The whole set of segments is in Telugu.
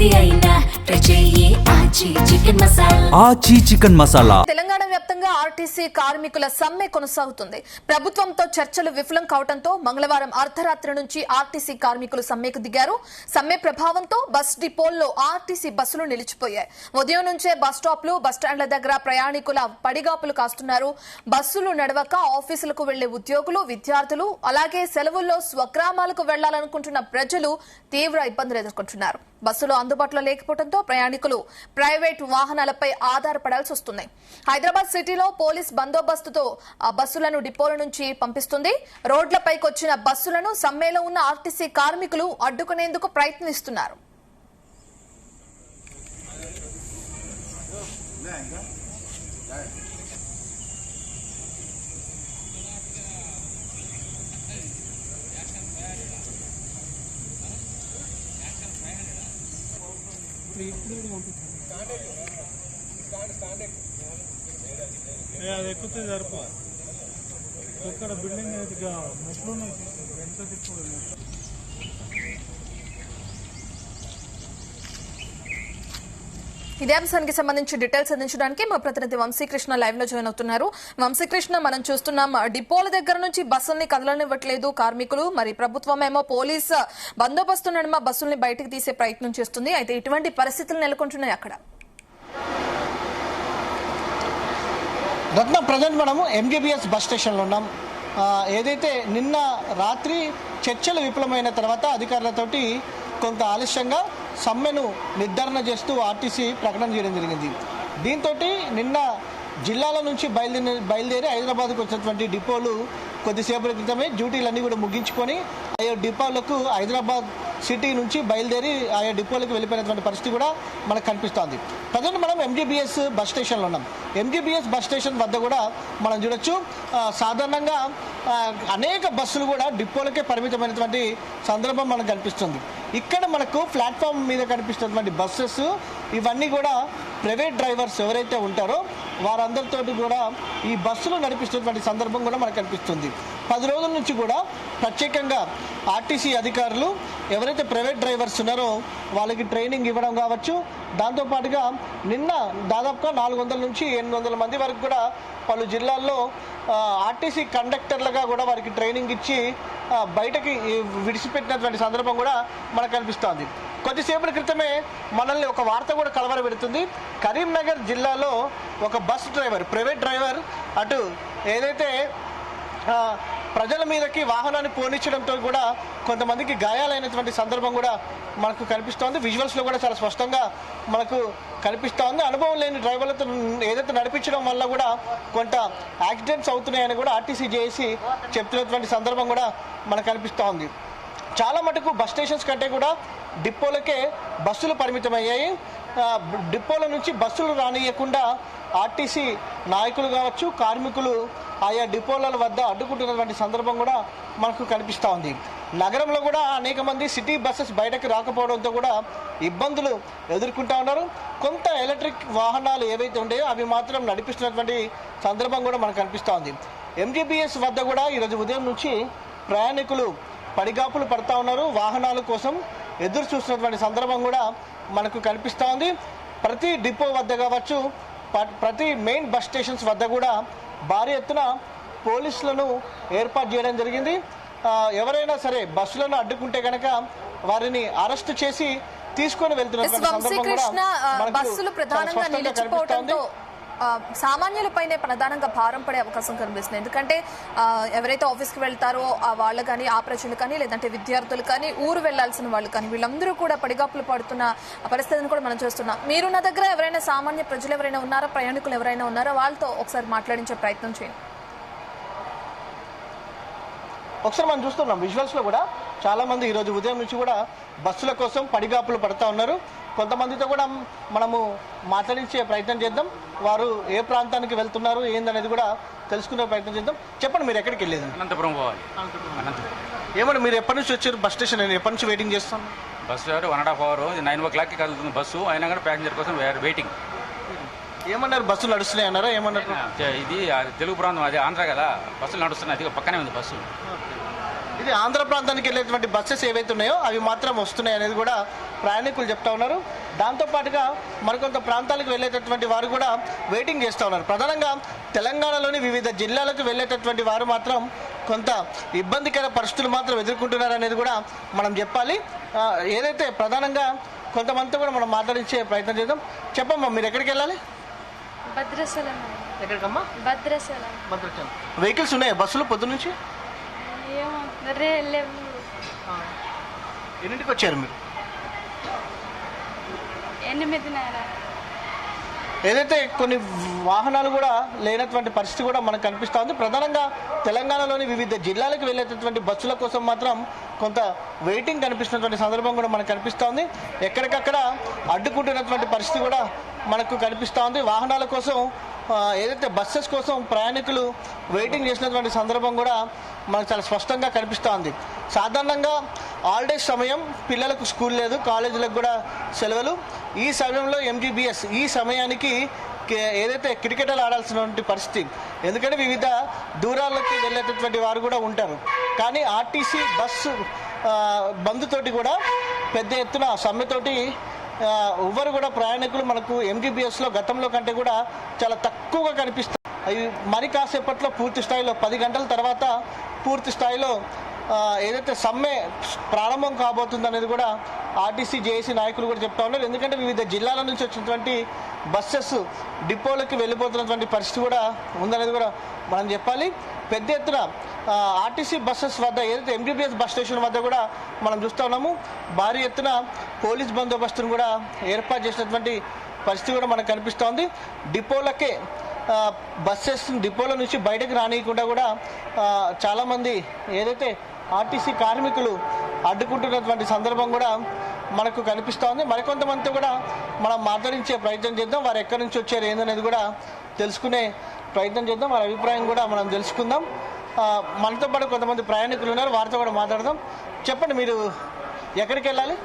ఏది అయినా ట్రై చెయ్యి ఆచి చికెన్ మసాలా. ఆచి చికెన్ మసాలా. తెలంగాణ వ్యాప్తంగా ఆర్టీసీ కార్మికుల సమ్మె కొనసాగుతుంది. ప్రభుత్వంతో చర్చలు విఫలం కావడంతో మంగళవారం అర్ధరాత్రి నుంచి ఆర్టీసీ కార్మికులు సమ్మెకు దిగారు. సమ్మె ప్రభావంతో బస్ డిపోల్లో ఆర్టీసీ బస్సులు నిలిచిపోయాయి. ఉదయం నుంచే బస్ స్టాప్లు, బస్టాండ్ల దగ్గర ప్రయాణికుల పడిగాపులు కాస్తున్నారు. బస్సులు నడవక ఆఫీసులకు వెళ్లే ఉద్యోగులు, విద్యార్థులు, అలాగే సెలవుల్లో స్వగ్రామాలకు వెళ్లాలనుకుంటున్న ప్రజలు తీవ్ర ఇబ్బందులు ఎదుర్కొంటున్నారు. బస్సులు అందుబాటులో లేకపోవడంతో ప్రయాణికులు ప్రైవేట్ వాహనాలపై ఆధారపడాల్సి వస్తుంది. హైదరాబాద్ సిటీలో పోలీస్ బందోబస్తుతో బస్సులను డిపోల నుంచి పంపిస్తుంది. రోడ్లపైకి వచ్చిన బస్సులను సమ్మెలో ఉన్న ఆర్టీసీ కార్మికులు అడ్డుకునేందుకు ప్రయత్నిస్తున్నారు. అది ఎక్కితే జరుపు ఇక్కడ బిల్డింగ్ మెట్లు ఎంత తిప్పుడు. ఇదే అంశానికి సంబంధించి డీటెయిల్స్ అందించడానికి మా ప్రతినిధి వంశీకృష్ణ లైవ్ లో జాయిన్ అవుతున్నారు. వంశీకృష్ణ, మనం చూస్తున్నాం డిపోల దగ్గర నుంచి బస్సుల్ని కదలనివ్వట్లేదు కార్మికులు. మరి ప్రభుత్వం ఏమో పోలీస్ బందోబస్తు నడుమ బస్సుల్ని బయటకు తీసే ప్రయత్నం చేస్తుంది. అయితే ఇటువంటి పరిస్థితులు నెలకొంటున్నాయి అక్కడ. రత్న, ప్రజెంట్ మనము ఎంజీబీఎస్ బస్ స్టేషన్లో ఉన్నాం. ఏదైతే నిన్న రాత్రి చర్చలు విఫలమైన తర్వాత అధికారులతోటి కొంత ఆలస్యంగా సమ్మెను నిర్ధారణ చేస్తూ ఆర్టీసీ ప్రకటన చేయడం జరిగింది. దీంతో నిన్న జిల్లాల నుంచి బయలుదేరి హైదరాబాద్కు వచ్చినటువంటి డిపోలు కొద్దిసేపటి క్రితమే డ్యూటీలన్నీ కూడా ముగించుకొని ఆయా డిపోలకు హైదరాబాద్ సిటీ నుంచి బయలుదేరి ఆయా డిపోలకు వెళ్ళిపోయినటువంటి పరిస్థితి కూడా మనకు కనిపిస్తోంది. ప్రజెంట్ మనం ఎంజీబీఎస్ బస్ స్టేషన్లో ఉన్నాం. ఎంజీబీఎస్ బస్ స్టేషన్ వద్ద కూడా మనం చూడొచ్చు, సాధారణంగా అనేక బస్సులు కూడా డిపోలకే పరిమితమైనటువంటి సందర్భం మనకు కనిపిస్తుంది. ఇక్కడ మనకు ప్లాట్ఫామ్ మీద కనిపిస్తున్నటువంటి బస్సెస్ ఇవన్నీ కూడా ప్రైవేట్ డ్రైవర్స్ ఎవరైతే ఉంటారో వారందరితో కూడా ఈ బస్సులు నడిపిస్తున్నటువంటి సందర్భం కూడా మనకు కనిపిస్తుంది. 10 రోజుల నుంచి కూడా ప్రత్యేకంగా ఆర్టీసీ అధికారులు ఎవరైతే ప్రైవేట్ డ్రైవర్స్ ఉన్నారో వాళ్ళకి ట్రైనింగ్ ఇవ్వడం కావచ్చు, దాంతోపాటుగా నిన్న దాదాపుగా 400 నుంచి 800 మంది వరకు కూడా పలు జిల్లాల్లో ఆర్టీసీ కండక్టర్లుగా కూడా వారికి ట్రైనింగ్ ఇచ్చి బయటకి విడిచిపెట్టినటువంటి సందర్భం కూడా మనకు కనిపిస్తోంది. కొద్దిసేపటి క్రితమే మనల్ని ఒక వార్త కూడా కలవరపెడుతుంది. కరీంనగర్ జిల్లాలో ఒక బస్ డ్రైవర్, ప్రైవేట్ డ్రైవర్ అటు ఏదైతే ప్రజల మీదకి వాహనాన్ని పోనించడంతో కూడా కొంతమందికి గాయాలైనటువంటి సందర్భం కూడా మనకు కనిపిస్తోంది. విజువల్స్లో కూడా చాలా స్పష్టంగా మనకు కనిపిస్తోంది. అనుభవం లేని డ్రైవర్లతో ఏదైతే నడిపించడం వల్ల కూడా కొంత యాక్సిడెంట్స్ అవుతున్నాయని కూడా ఆర్టీసీ జేఏసీ చెప్తున్నటువంటి సందర్భం కూడా మనకు కనిపిస్తోంది. చాలా మటుకు బస్ స్టేషన్స్ కంటే కూడా డిపోలకే బస్సులు పరిమితమయ్యాయి. డిపోల నుంచి బస్సులు రానియకుండా ఆర్టీసీ నాయకులు కావచ్చు, కార్మికులు ఆయా డిపోల వద్ద అడ్డుకుంటున్నటువంటి సందర్భం కూడా మనకు కనిపిస్తూ ఉంది. నగరంలో కూడా అనేక మంది సిటీ బస్సెస్ బయటకు రాకపోవడంతో కూడా ఇబ్బందులు ఎదుర్కొంటూ ఉన్నారు. కొంత ఎలక్ట్రిక్ వాహనాలు ఏవైతే ఉంటాయో అవి మాత్రం నడిపిస్తున్నటువంటి సందర్భం కూడా మనకు కనిపిస్తూ ఉంది. ఎంజీబీఎస్ వద్ద కూడా ఈరోజు ఉదయం నుంచి ప్రయాణికులు పడిగాపులు పడతా ఉన్నారు. వాహనాల కోసం ఎదురు చూస్తున్నటువంటి సందర్భం కూడా మనకు కనిపిస్తూ ఉంది. ప్రతి డిపో వద్ద కావచ్చు, ప్రతి మెయిన్ బస్ స్టేషన్స్ వద్ద కూడా భారీ ఎత్తున పోలీసులను ఏర్పాటు చేయడం జరిగింది. ఎవరైనా సరే బస్సులను అడ్డుకుంటే కనుక వారిని అరెస్ట్ చేసి తీసుకొని వెళ్తున్నటువంటి సందర్భం కూడా బస్సులు ప్రధానంగా నిలిచిపోవడంతో సామాన్యులపైనే ప్రధానంగా భారం పడే అవకాశం కనిపిస్తుంది. ఎందుకంటే ఎవరైతే ఆఫీస్కి వెళ్తారో వాళ్ళు కానీ, ఆ ప్రజలు కానీ, లేదంటే విద్యార్థులు కానీ, ఊరు వెళ్లాల్సిన వాళ్ళు కానీ, వీళ్ళందరూ కూడా పడిగాపులు పడుతున్న పరిస్థితిని కూడా మనం చూస్తున్నాం. మీరున్న దగ్గర ఎవరైనా సామాన్య ప్రజలు ఎవరైనా ఉన్నారా, ప్రయాణికులు ఎవరైనా ఉన్నారా, వాళ్ళతో ఒకసారి మాట్లాడించే ప్రయత్నం చేయండి. ఒకసారి మనం చూస్తున్నాం విజువల్స్లో కూడా చాలా మంది ఈరోజు ఉదయం నుంచి కూడా బస్సుల కోసం పడిగాపులు పడుతూ ఉన్నారు. కొంతమందితో కూడా మనము మాట్లాడించే ప్రయత్నం చేద్దాం. వారు ఏ ప్రాంతానికి వెళ్తున్నారు ఏందనేది కూడా తెలుసుకునే ప్రయత్నం చేద్దాం. చెప్పండి, మీరు ఎక్కడికి వెళ్ళేది? అనంతపురం పోవాలి. ఏమన్నా మీరు ఎప్పటి నుంచి వచ్చారు బస్ స్టేషన్? నేను ఎప్పటి నుంచి వెయిటింగ్ చేస్తాను. బస్సు 1.5 hours 9 o'clock కదులుతుంది బస్సు. అయినా కూడా ప్యాసింజర్ కోసం వెయిటింగ్. ఏమన్నారు, బస్సులు నడుస్తున్నాయి అన్నారా? ఏమన్నారు? ఇది తెలుగు ప్రాంతం, అది ఆంధ్ర కదా, బస్సులు నడుస్తున్నాయి. అది పక్కనే ఉంది బస్సు. ఇది ఆంధ్ర ప్రాంతానికి వెళ్ళేటువంటి బస్సెస్ ఏవైతే ఉన్నాయో అవి మాత్రం వస్తున్నాయి అనేది కూడా ప్రయాణికులు చెప్తా ఉన్నారు. దాంతోపాటుగా మరికొంత ప్రాంతాలకు వెళ్ళేటటువంటి వారు కూడా వెయిటింగ్ చేస్తూ ఉన్నారు. ప్రధానంగా తెలంగాణలోని వివిధ జిల్లాలకు వెళ్ళేటటువంటి వారు మాత్రం కొంత ఇబ్బందికర పరిస్థితులు మాత్రం ఎదుర్కొంటున్నారు అనేది కూడా మనం చెప్పాలి. ఏదైతే ప్రధానంగా కొంతమందితో కూడా మనం మాట్లాడించే ప్రయత్నం చేద్దాం. చెప్పమ్మా, మీరు ఎక్కడికి వెళ్ళాలి? భద్రాచలం. ఎక్కడికమ్మా? భద్రాచలం. భద్రాచలం. వెహికల్స్ ఉన్నాయా బస్సులు పొద్దు నుంచి? ఏమో లేవు. ఎన్నింటికి వచ్చారు మీరు? 8:30. ఏదైతే కొన్ని వాహనాలు కూడా లేనటువంటి పరిస్థితి కూడా మనకు కనిపిస్తూ ఉంది. ప్రధానంగా తెలంగాణలోని వివిధ జిల్లాలకు వెళ్ళేటటువంటి బస్సుల కోసం మాత్రం కొంత వెయిటింగ్ కనిపిస్తున్నటువంటి సందర్భం కూడా మనకు కనిపిస్తూ ఉంది. ఎక్కడికక్కడ అడ్డుకుంటున్నటువంటి పరిస్థితి కూడా మనకు కనిపిస్తూ ఉంది. వాహనాల కోసం ఏదైతే బస్సెస్ కోసం ప్రయాణికులు వెయిటింగ్ చేసినటువంటి సందర్భం కూడా మనకు చాలా స్పష్టంగా కనిపిస్తూ ఉంది. సాధారణంగా హాలిడేస్ సమయం, పిల్లలకు స్కూల్ లేదు, కాలేజీలకు కూడా సెలవులు. ఈ సమయంలో ఎంజీబీఎస్ ఈ సమయానికి ఏదైతే క్రికెట్లు ఆడాల్సినటువంటి పరిస్థితి, ఎందుకంటే వివిధ దూరాలకి వెళ్ళేటటువంటి వారు కూడా ఉంటారు. కానీ ఆర్టీసీ బస్సు బంద్తోటి కూడా పెద్ద ఎత్తున సమ్మెతోటి ఎవ్వరు కూడా ప్రయాణికులు మనకు ఎంజీబీఎస్లో గతంలో కంటే కూడా చాలా తక్కువగా కనిపిస్తారు. అవి మరి కాసేపట్లో పూర్తి స్థాయిలో 10 గంటల తర్వాత పూర్తి స్థాయిలో ఏదైతే సమ్మె ప్రారంభం కాబోతుంది అనేది కూడా ఆర్టీసీ జేఏసీ నాయకులు కూడా చెప్తా ఉన్నారు. ఎందుకంటే వివిధ జిల్లాల నుంచి వచ్చినటువంటి బస్సెస్ డిపోలకి వెళ్ళిపోతున్నటువంటి పరిస్థితి కూడా ఉందనేది కూడా మనం చెప్పాలి. పెద్ద ఎత్తున ఆర్టీసీ బస్సెస్ వద్ద ఏదైతే ఎంజీబీఎస్ బస్ స్టేషన్ వద్ద కూడా మనం చూస్తూ ఉన్నాము. భారీ ఎత్తున పోలీస్ బందోబస్తును కూడా ఏర్పాటు చేసినటువంటి పరిస్థితి కూడా మనకు కనిపిస్తూ ఉంది. డిపోలకే బస్సెస్ డిపోల నుంచి బయటకు రానియకుండా కూడా చాలామంది ఏదైతే ఆర్టీసీ కార్మికులు అడ్డుకుంటున్నటువంటి సందర్భం కూడా మనకు కనిపిస్తూ ఉంది. మరికొంతమందితో కూడా మనం మాట్లాడించే ప్రయత్నం చేద్దాం. వారు ఎక్కడి నుంచి వచ్చారు ఏందనేది కూడా తెలుసుకునే ప్రయత్నం చేద్దాం. వారి అభిప్రాయం కూడా మనం తెలుసుకుందాం. మనతో పాటు కొంతమంది ప్రయాణికులు ఉన్నారు, వారితో కూడా మాట్లాడదాం. చెప్పండి, మీరు ఎక్కడికి వెళ్ళాలి?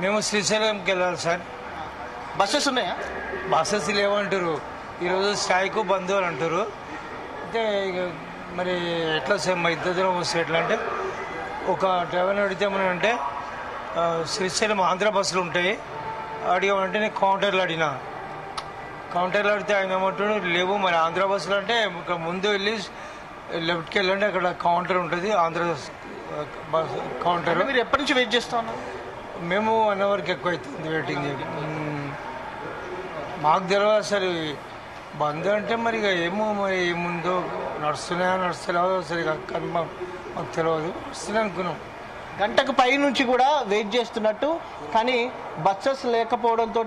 మేము శ్రీశైలంకి వెళ్ళాలి సార్. బస్సెస్ ఉన్నాయా? బస్సెస్ లేవంటారు. ఈరోజు స్ట్రైక్ బంద్ అని అంటారు. అయితే ఇక మరి ఎట్లా సేమ్ మా ఇద్దరు వస్తే ఎట్లా అంటే, ఒక డ్రైవర్ని అడిగితేమనంటే శ్రీశైలం ఆంధ్ర బస్సులు ఉంటాయి అడిగామంటే నేను కౌంటర్లు అడిగినా. కౌంటర్లు అడిగితే ఆయన ఏమంటాడు, లేవు మరి ఆంధ్ర బస్సులు అంటే ఇక్కడ ముందు వెళ్ళి లెఫ్ట్కి వెళ్ళండి, అక్కడ కౌంటర్ ఉంటుంది ఆంధ్ర బస్ కౌంటర్. మీరు ఎప్పటి నుంచి వెయిట్ చేస్తా ఉన్నారు? మేము 1 అవర్కి ఎక్కువ అవుతుంది వెయిటింగ్ చేయడం. మాకు తెలియదు అసలు బంద్ అంటే మరి ఇక ఏమో మరి ఏముందో నడుస్తలేవో సరే కానీ మాకు తెలియదు. వస్తుంది అనుకున్నాం. గంటకు పై నుంచి కూడా వెయిట్ చేస్తున్నట్టు, కానీ బస్సెస్ లేకపోవడంతో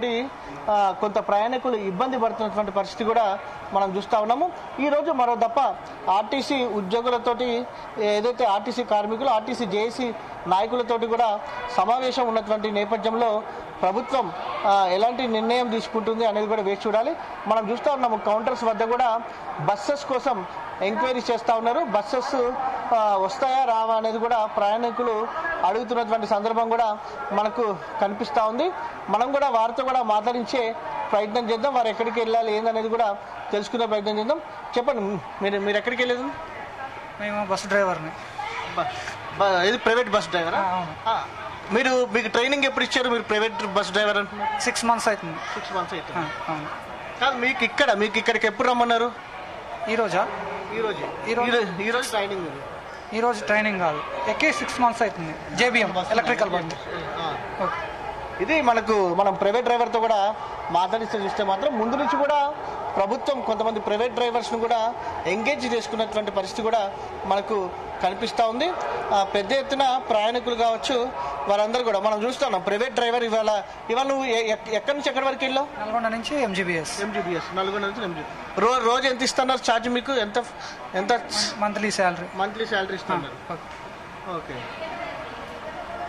కొంత ప్రయాణికులు ఇబ్బంది పడుతున్నటువంటి పరిస్థితి కూడా మనం చూస్తూ ఉన్నాము. ఈరోజు మరో దప్ప ఆర్టీసీ ఉద్యోగులతోటి ఏదైతే ఆర్టీసీ కార్మికులు ఆర్టీసీ జేఏసీ నాయకులతోటి కూడా సమావేశం ఉన్నటువంటి నేపథ్యంలో ప్రభుత్వం ఎలాంటి నిర్ణయం తీసుకుంటుంది అనేది కూడా వేచి చూడాలి. మనం చూస్తూ ఉన్నాము కౌంటర్స్ వద్ద కూడా బస్సెస్ కోసం ఎంక్వైరీ చేస్తూ ఉన్నారు. బస్సెస్ వస్తాయా రావా అనేది కూడా ప్రయాణికులు అడుగుతున్నటువంటి సందర్భం కూడా మనకు కనిపిస్తూ ఉంది. మనం కూడా వారితో కూడా మాట్లాడించే ప్రయత్నం చేద్దాం. వారు ఎక్కడికి వెళ్ళాలి ఏందనేది కూడా తెలుసుకునే ప్రయత్నం చేద్దాం. చెప్పండి, మీరు ఎక్కడికి వెళ్ళేది? మేము బస్ డ్రైవర్ని. ఇది ప్రైవేట్ బస్ డ్రైవరా? మీకు ట్రైనింగ్ ఎప్పుడు ఇచ్చారు? మీరు ప్రైవేట్ బస్ డ్రైవర్ అంటున్నారు. 6 months అవుతుంది. 6 months అవుతుంది. అవును. కాదు, మీకు ఇక్కడికి ఎప్పుడు రమ్మన్నారు? ఈరోజా? ఈరోజు ట్రైనింగ్. ఈరోజు ట్రైనింగ్ కాదు, ఎక్కి 6 months అవుతుంది. జేబీఎం ఎలక్ట్రికల్ బండి. ఓకే. ఇది మనం ప్రైవేట్ డ్రైవర్తో కూడా మాట్లాడిస్తే చూస్తే మాత్రం ముందు నుంచి కూడా ప్రభుత్వం కొంతమంది ప్రైవేట్ డ్రైవర్స్ను కూడా ఎంగేజ్ చేసుకున్నటువంటి పరిస్థితి కూడా మనకు కనిపిస్తూ ఉంది. పెద్ద ఎత్తున ప్రయాణికులు కావచ్చు, వారందరూ కూడా మనం చూస్తున్నాం. ప్రైవేట్ డ్రైవర్ ఇవాళ నువ్వు ఎక్కడి నుంచి ఎక్కడి వరకు వెళ్ళావు? నల్గొండ నుంచి ఎంజీబీఎస్. నల్గొండ నుంచి ఎంజీబీఎస్. రోజు ఎంత ఇస్తున్నారు ఛార్జ్ మీకు? ఎంత మంత్లీ శాలరీ ఇస్తున్నారు? ఓకే.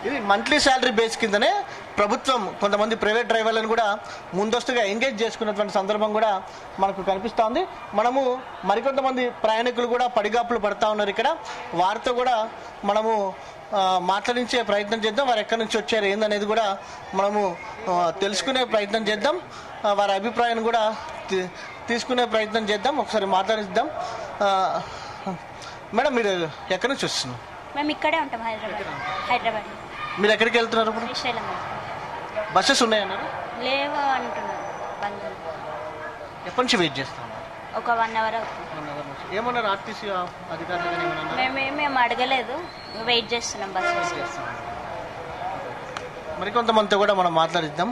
ఇది మంత్లీ శాలరీ బేస్ కిందనే ప్రభుత్వం కొంతమంది ప్రైవేట్ డ్రైవర్లను కూడా ముందస్తుగా ఎంగేజ్ చేసుకున్నటువంటి సందర్భం కూడా మనకు కనిపిస్తూ ఉంది. మనము మరికొంతమంది ప్రయాణికులు కూడా పడిగాపులు పడతా ఉన్నారు ఇక్కడ. వారితో కూడా మనము మాట్లాడించే ప్రయత్నం చేద్దాం. వారు ఎక్కడి నుంచి వచ్చారు ఏందనేది కూడా మనము తెలుసుకునే ప్రయత్నం చేద్దాం. వారి అభిప్రాయాన్ని కూడా తీసుకునే ప్రయత్నం చేద్దాం. ఒకసారి మాట్లాడిద్దాం. మేడం, మీరు ఎక్కడి నుంచి వస్తున్నారు? మేము ఇక్కడే ఉంటాం హైదరాబాద్. మీరు ఎక్కడికి వెళ్తున్నారు ఇప్పుడు? శ్రీశైలం. బస్సెస్ ఉన్నాయన్నారు? లేవు అంటున్నారు. బంద్. ఎప్పటి నుంచి వెయిట్ చేస్తాం? ఒక 1 అవర్ అవుతుంది. ఏమన్నారు ఆర్టీసీ అధికారులు? మేము అడగలేదు, వెయిట్ చేస్తున్నాం బస్సెస్. మరికొంతమందితో కూడా మనం మాట్లాడిద్దాం.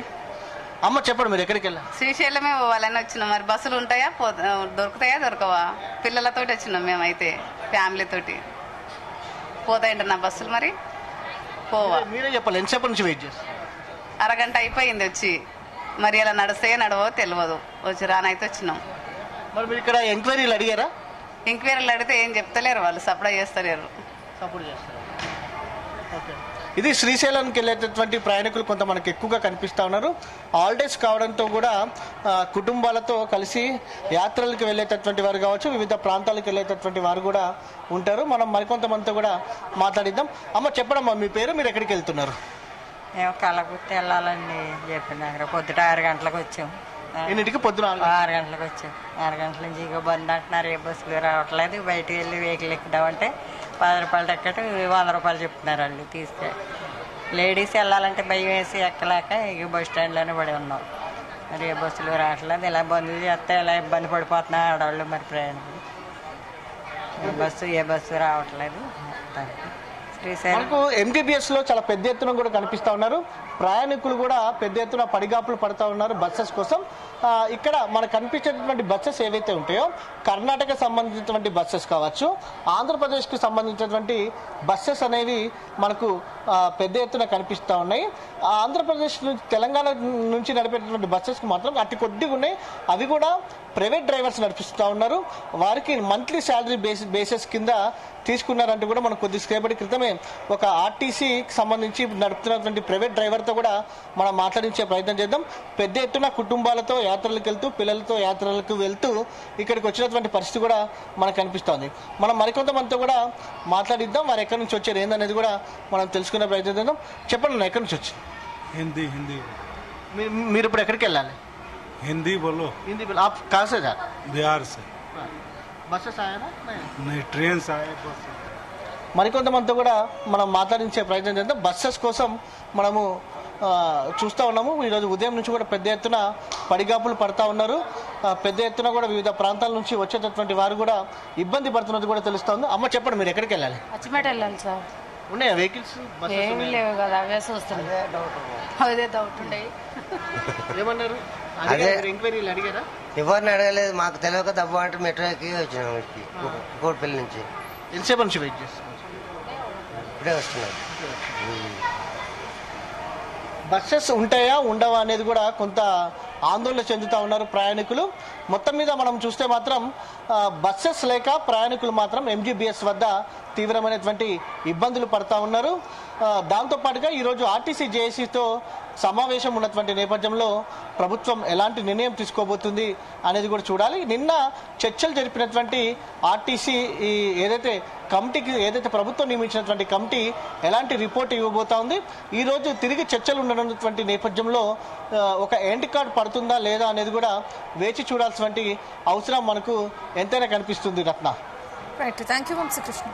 అమ్మ చెప్పండి, మీరు ఎక్కడికి వెళ్ళాలి? శ్రీశైలమే పోవాలని వచ్చినాం. మరి బస్సులు ఉంటాయా, దొరుకుతాయా దొరకవా? పిల్లలతోటి వచ్చినాం మేమైతే, ఫ్యామిలీతోటి. పోతాయంట నా బస్సులు, మరి పోవా? మీరే చెప్పాలి, ఎంతసేపటి నుంచి వెయిట్ చేస్తారు? అరగంట అయిపోయింది వచ్చి. మరి ఇలా నడుస్తాయో నడవో తెలియదు. వచ్చి రానైతే వచ్చినాం. మరి మీరు ఇక్కడ ఎంక్వైరీలు అడిగారా? ఎంక్వైరీలు అడిగితే ఏం చెప్తలేరు వాళ్ళు, సప్లై చేస్తలేరు. సపోర్ట్ చేస్తారు. ఓకే, ఇది శ్రీశైలానికి వెళ్ళేటటువంటి ప్రయాణికులు కొంత మనకి ఎక్కువగా కనిపిస్తూ ఉన్నారు. హాలిడేస్ కావడంతో కూడా కుటుంబాలతో కలిసి యాత్రలకు వెళ్ళేటటువంటి వారు కావచ్చు, వివిధ ప్రాంతాలకు వెళ్ళేటటువంటి వారు కూడా ఉంటారు. మనం మరికొంతమందితో కూడా మాట్లాడిద్దాం. అమ్మ చెప్పడమ్మా, మీ పేరు, మీరు ఎక్కడికి వెళ్తున్నారు? మేము కలగుర్తి వెళ్ళాలండి చెప్పినాక పొద్దుట 6 గంటలకు వచ్చాం. ఎన్నింటికి? పొద్దున 6 గంటలకు వచ్చాం. 6 గంటల నుంచి ఇక బంద్ అంటున్నారు, ఏ బస్సులు రావట్లేదు. బయటికి వెళ్ళి వెహికల్ ఎక్కుదామంటే 10 రూపాయలు టికెట్ 100 రూపాయలు చెప్తున్నారు వాళ్ళు తీసుకెళ్ళి. లేడీస్ వెళ్ళాలంటే భయం వేసి ఎక్కలేక ఇక బస్ స్టాండ్లోనే పడి ఉన్నాం. మరి ఏ బస్సులు రావట్లేదు. ఇలా బంధువులు చేస్తే ఇలా ఇబ్బంది పడిపోతున్నారు ఆడవాళ్ళు. మరి ప్రయాణికులు ఏ బస్సు రావట్లేదు. మనకు MTBS లో చాలా పెద్ద ఎత్తున కూడా కనిపిస్తా ఉన్నారు. ప్రయాణికులు కూడా పెద్ద ఎత్తున పడిగాపులు పడతా ఉన్నారు బస్సెస్ కోసం. ఇక్కడ మనకు కనిపించేటటువంటి బస్సెస్ ఏవైతే ఉంటాయో, కర్ణాటక సంబంధించినటువంటి బస్సెస్ కావచ్చు, ఆంధ్రప్రదేశ్కి సంబంధించినటువంటి బస్సెస్ అనేవి మనకు పెద్ద ఎత్తున కనిపిస్తూ ఉన్నాయి. ఆంధ్రప్రదేశ్ నుంచి తెలంగాణ నుంచి నడిపేటటువంటి బస్సెస్కి మాత్రం అతి కొద్దిగా ఉన్నాయి. అవి కూడా ప్రైవేట్ డ్రైవర్స్ నడిపిస్తూ ఉన్నారు. వారికి మంత్లీ శాలరీ బేసిస్ కింద తీసుకున్నారంటూ కూడా మనం కొద్దిసేపటి క్రితమే ఒక ఆర్టీసీకి సంబంధించి నడుపుతున్నటువంటి ప్రైవేట్ డ్రైవర్తో కూడా మనం మాట్లాడించే ప్రయత్నం చేద్దాం. పెద్ద ఎత్తున కుటుంబాలతో యాత్రలకు వెళ్తూ, పిల్లలతో యాత్రలకు వెళ్తూ ఇక్కడికి వచ్చినటువంటి పరిస్థితి కూడా మనకు కనిపిస్తోంది. మనం మరికొంతమందితో కూడా మాట్లాడిద్దాం. వారు ఎక్కడి నుంచి వచ్చారు ఏందనేది కూడా మనం తెలుసుకునే ప్రయత్నం చేద్దాం. చెప్పండి, ఎక్కడి నుంచి వచ్చి? हिंदी हिंदी మీరు ఇప్పుడు ఎక్కడికి వెళ్ళాలి? हिंदी बोलो. हिंदी बोलो. आप कहाँ से जा? बिहार से. बसेस आया ना? नहीं, ट्रेन से आए बस. మరికొంతమందితో కూడా మనం మాట్లాడించే ప్రయత్నం చేద్దాం. బస్సెస్ కోసం మనము చూస్తూ ఉన్నాము. ఈరోజు ఉదయం నుంచి కూడా పెద్ద ఎత్తున పడిగాపులు పడతా ఉన్నారు. పెద్ద ఎత్తున కూడా వివిధ ప్రాంతాల నుంచి వచ్చేటటువంటి వారు కూడా ఇబ్బంది పడుతున్నది కూడా తెలుస్తుంది. అమ్మ చెప్పండి, మీరు ఎక్కడికి వెళ్ళాలి? అచ్చిమేట వెళ్ళాలి సార్. ఉన్నాయా వెహికల్స్? ఏమి లేవు కదా, అవే చూస్తున్నాం. అదే డౌట్ ఉండే. ఏమన్నారు? ఎంక్వైరీలు అడిగారా? ఎవరిని అడగలేదు, మాకు తెలియక దెబ్బ అంటే మెట్రోకి వచ్చినాం. కోటిపల్లి నుంచి. ఎంతసేపు నుంచి వెయిట్ చేస్తున్నాం? ఇప్పుడే వస్తున్నాం. బస్సెస్ ఉంటాయా ఉండవా అనేది కూడా కొంత ఆందోళన చెందుతూ ఉన్నారు ప్రయాణికులు. మొత్తం మీద మనం చూస్తే మాత్రం బస్సెస్ లేక ప్రయాణికులు మాత్రం MGBS వద్ద తీవ్రమైనటువంటి ఇబ్బందులు పడతా ఉన్నారు. దాంతోపాటుగా ఈరోజు ఆర్టీసీ జేఏసీతో సమావేశం ఉన్నటువంటి నేపథ్యంలో ప్రభుత్వం ఎలాంటి నిర్ణయం తీసుకోబోతుంది అనేది కూడా చూడాలి. నిన్న చర్చలు జరిపినటువంటి ఆర్టీసీ ఏదైతే కమిటీకి, ఏదైతే ప్రభుత్వం నియమించినటువంటి కమిటీ ఎలాంటి రిపోర్ట్ ఇవ్వబోతా ఉంది. ఈరోజు తిరిగి చర్చలు ఉండనటువంటి నేపథ్యంలో ఒక ఎండ్ కార్డ్ పడుతుందా లేదా అనేది కూడా వేచి చూడాల్సినటువంటి అవసరం మనకు ఎంతైనా కనిపిస్తుంది. Ratna. Right, thank you Vamsikrishna.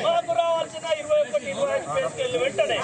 మాకు రావాల్సిన 21 స్పేస్కి వెళ్ళి వెంటనే